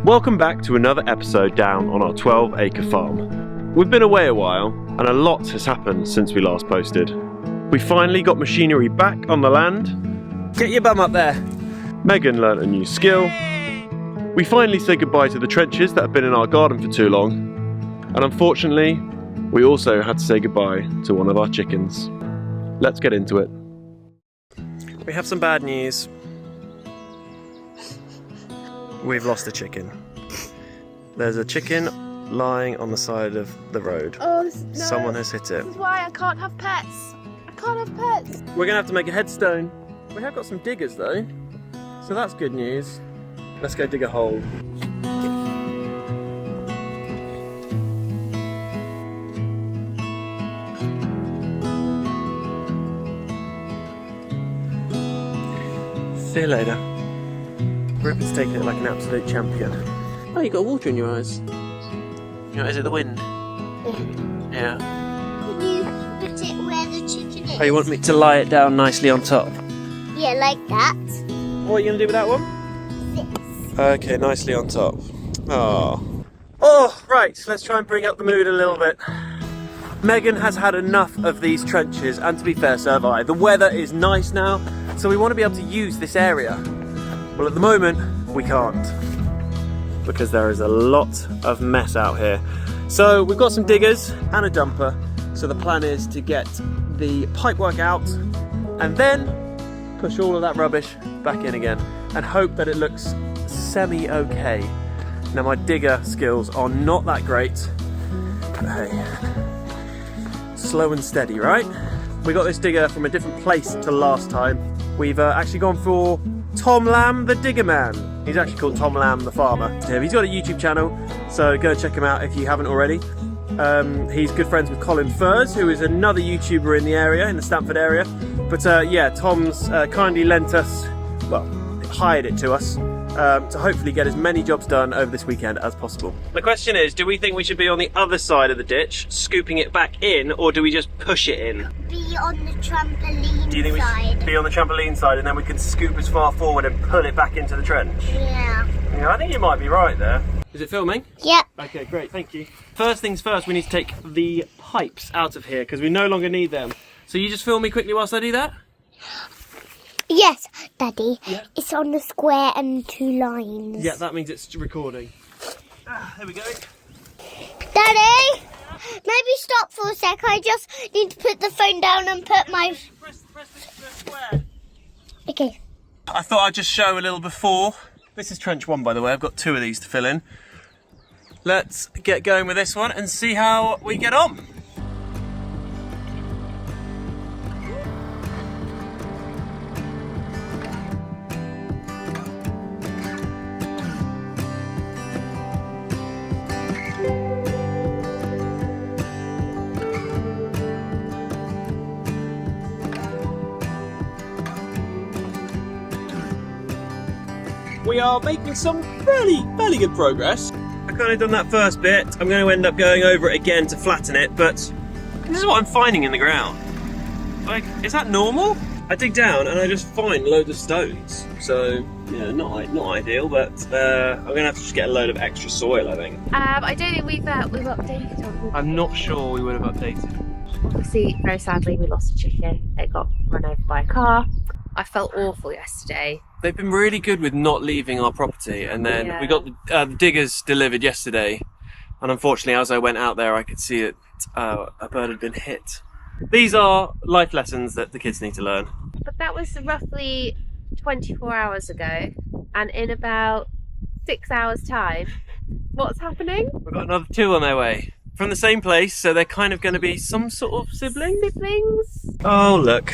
Welcome back to another episode down on our 12-acre farm. We've been away a while and a lot has happened since we last posted. We finally got machinery back on the land. Get your bum up there. Megan learnt a new skill. We finally said goodbye to the trenches that have been in our garden for too long. And unfortunately, we also had to say goodbye to one of our chickens. Let's get into it. We have some bad news. We've lost a chicken. There's a chicken lying on the side of the road. Oh, no. Someone has hit it. This is why I can't have pets. I can't have pets. We're gonna have to make a headstone. We have got some diggers though, so that's good news. Let's go dig a hole. See you later. Rupert's taking it like an absolute champion. Oh, you got water in your eyes. You know, is it the wind? Yeah. Can you put it where the chicken is? Oh, you want me to lie it down nicely on top? Yeah, like that. What are you going to do with that one? This. Okay, nicely on top. Oh, right, let's try and bring up the mood a little bit. Megan has had enough of these trenches, and to be fair, so have I. The weather is nice now, so we want to be able to use this area. Well, at the moment, we can't, because there is a lot of mess out here. So we've got some diggers and a dumper, so the plan is to get the pipework out and then push all of that rubbish back in again and hope that it looks semi-okay. Now, my digger skills are not that great, but hey, slow and steady, right? We got this digger from a different place to last time. We've actually gone for Tom Lamb the Digger Man. He's actually called Tom Lamb the Farmer. Yeah, he's got a YouTube channel, so go check him out if you haven't already. He's good friends with Colin Furs, who is another YouTuber in the area, in the Stamford area. But yeah, Tom's kindly lent us, well, hired it to us, to hopefully get as many jobs done over this weekend as possible. The question is, do we think we should be on the other side of the ditch, scooping it back in, or do we just push it in? Be on the trampoline Do you think side. we should be on the trampoline side and then we can scoop as far forward and pull it back into the trench? Yeah. Yeah, I think you might be right there. Is it filming? Yep. Okay, great, thank you. First things first, we need to take the pipes out of here because we no longer need them. So you just film me quickly whilst I do that? Yes, Daddy. Yeah. It's on the square and 2 lines. Yeah, that means it's recording. There we go. Daddy, maybe stop for a sec. I just need to put the phone down and put my... Press the square. Okay. I thought I'd just show a little before. This is trench 1, by the way. I've got 2 of these to fill in. Let's get going with this one and see how we get on. We are making some fairly good progress. I've kind of done that first bit. I'm going to end up going over it again to flatten it, but this is what I'm finding in the ground. Like, is that normal? I dig down and I just find loads of stones. So, yeah, not ideal, but I'm going to have to just get a load of extra soil, I think. I don't think we've updated on. I'm not sure we would have updated. Obviously, very sadly, we lost a chicken. It got run over by a car. I felt awful yesterday. They've been really good with not leaving our property, and then we got the diggers delivered yesterday, and unfortunately as I went out there I could see that a bird had been hit. These are life lessons that the kids need to learn. But that was roughly 24 hours ago, and in about 6 hours time, what's happening? We've got another 2 on their way. From the same place, so they're kind of going to be some sort of siblings? Siblings? Oh look,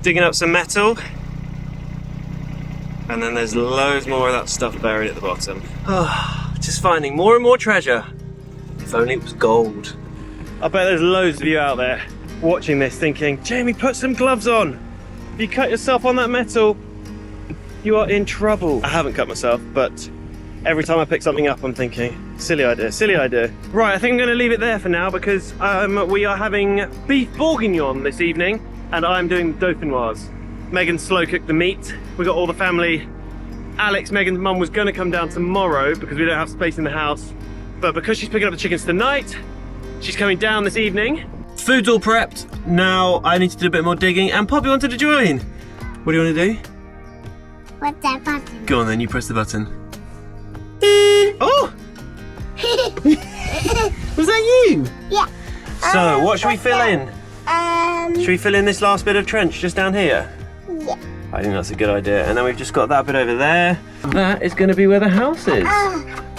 digging up some metal. And then there's loads more of that stuff buried at the bottom. Oh, just finding more and more treasure. If only it was gold. I bet there's loads of you out there watching this thinking, Jamie, put some gloves on. If you cut yourself on that metal, you are in trouble. I haven't cut myself, but every time I pick something up, I'm thinking, silly idea, silly idea. Right, I think I'm gonna leave it there for now because we are having beef bourguignon this evening and I'm doing dauphinoise. Megan slow cooked the meat. We got all the family Alex, Megan's mum, was going to come down tomorrow because we don't have space in the house. But because she's picking up the chickens tonight, she's coming down this evening. Food's all prepped. Now I need to do a bit more digging, and Poppy wanted to join. What do you want to do? What's that button? Go on then, you press the button. Oh! Was that you? Yeah. So, what should we fill in? Should we fill in this last bit of trench just down here? Yeah. I think that's a good idea. And then we've just got that bit over there. That is going to be where the house is.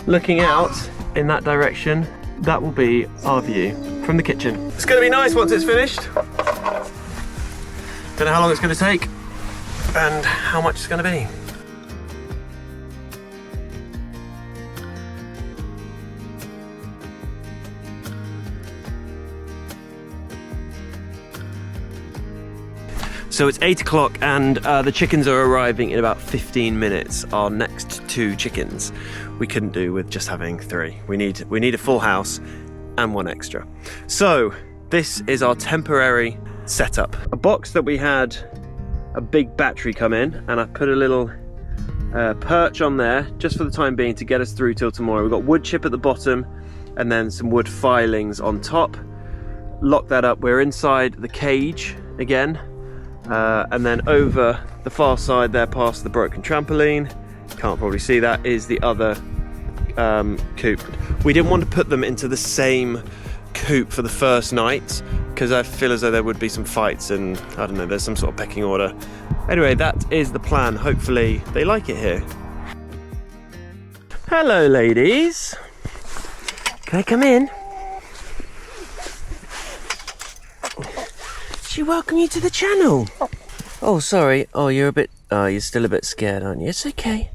Looking out in that direction, that will be our view from the kitchen. It's going to be nice once it's finished. Don't know how long it's going to take and how much it's going to be. So it's 8 o'clock and the chickens are arriving in about 15 minutes. Our next 2 chickens we couldn't do with just having 3. We need a full house and 1 extra. So this is our temporary setup. A box that we had a big battery come in, and I put a little perch on there just for the time being to get us through till tomorrow. We've got wood chip at the bottom and then some wood filings on top. Lock that up. We're inside the cage again. And then over the far side there, past the broken trampoline, can't probably see that, is the other coop. We didn't want to put them into the same coop for the first night because I feel as though there would be some fights and I don't know, there's some sort of pecking order. Anyway, that is the plan. Hopefully they like it here. Hello ladies, can I come in? She welcome you to the channel. Oh, sorry. Oh, you're still a bit scared, aren't you? It's okay.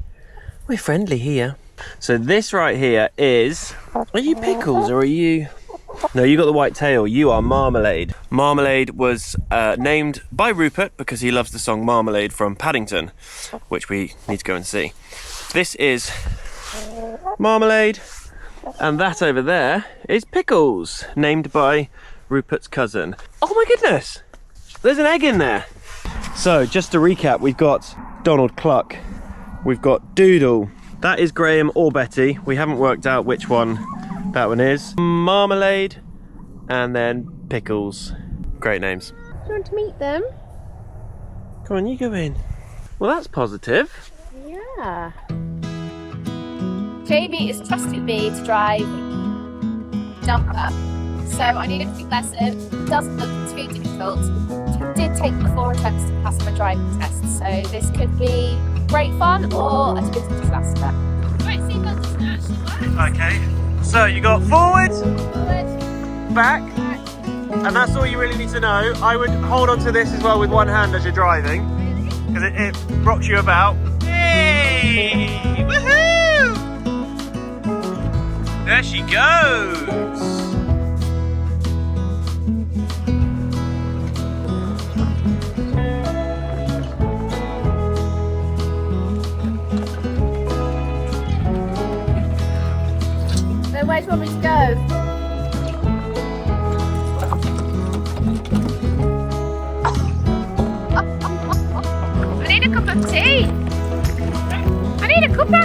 We're friendly here. So this right here is, are you Pickles or are you? No, you got the white tail. You are Marmalade. Marmalade was named by Rupert because he loves the song Marmalade from Paddington, which we need to go and see. This is Marmalade, and that over there is Pickles, named by Rupert's cousin. Oh my goodness! There's an egg in there. So just to recap, we've got Donald Cluck, we've got Doodle, that is Graham or Betty, we haven't worked out which one that one is, Marmalade, and then Pickles. Great names. Do you want to meet them? Come on, you go in. Well, that's positive. Yeah. Jamie has trusted me to drive dumper, so I need a quick lesson. It doesn't look too difficult. It did take me 4 attempts to pass my driving test, so this could be great fun or a total disaster. Right, seatbelt doesn't actually work. Okay, so you got forward, Forward, back, back. and that's all you really need to know. I would hold on to this as well with one hand as you're driving, because it rocks you about. Hey! Woohoo! There she goes! Then where do you want me to go? I need a cup of tea. I need a cuppa.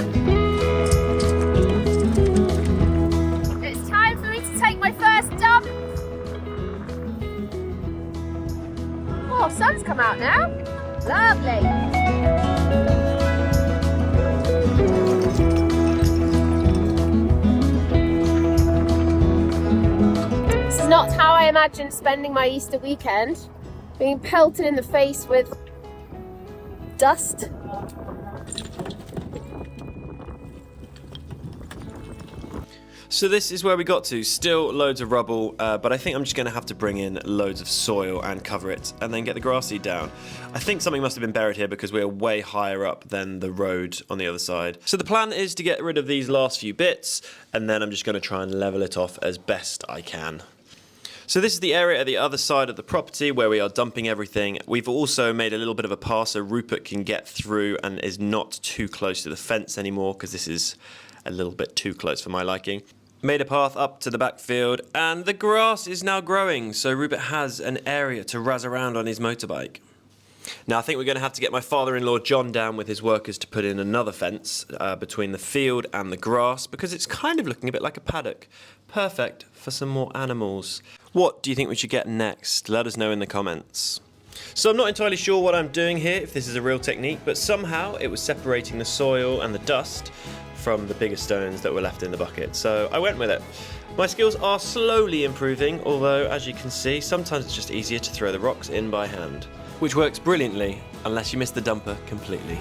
It's time for me to take my first dump. Oh, sun's come out now. Lovely. This is not how I imagined spending my Easter weekend. Being pelted in the face with dust. So this is where we got to. Still loads of rubble, but I think I'm just going to have to bring in loads of soil and cover it and then get the grass seed down. I think something must have been buried here because we're way higher up than the road on the other side. So the plan is to get rid of these last few bits and then I'm just going to try and level it off as best I can. So this is the area at the other side of the property where we are dumping everything. We've also made a little bit of a pass so Rupert can get through and is not too close to the fence anymore because this is a little bit too close for my liking. Made a path up to the backfield and the grass is now growing so Rupert has an area to razz around on his motorbike. Now I think we're going to have to get my father-in-law John down with his workers to put in another fence between the field and the grass, because it's kind of looking a bit like a paddock. Perfect for some more animals. What do you think we should get next? Let us know in the comments. So I'm not entirely sure what I'm doing here, if this is a real technique, but somehow it was separating the soil and the dust from the bigger stones that were left in the bucket, so I went with it. My skills are slowly improving, although as you can see, sometimes it's just easier to throw the rocks in by hand, which works brilliantly unless you miss the dumper completely.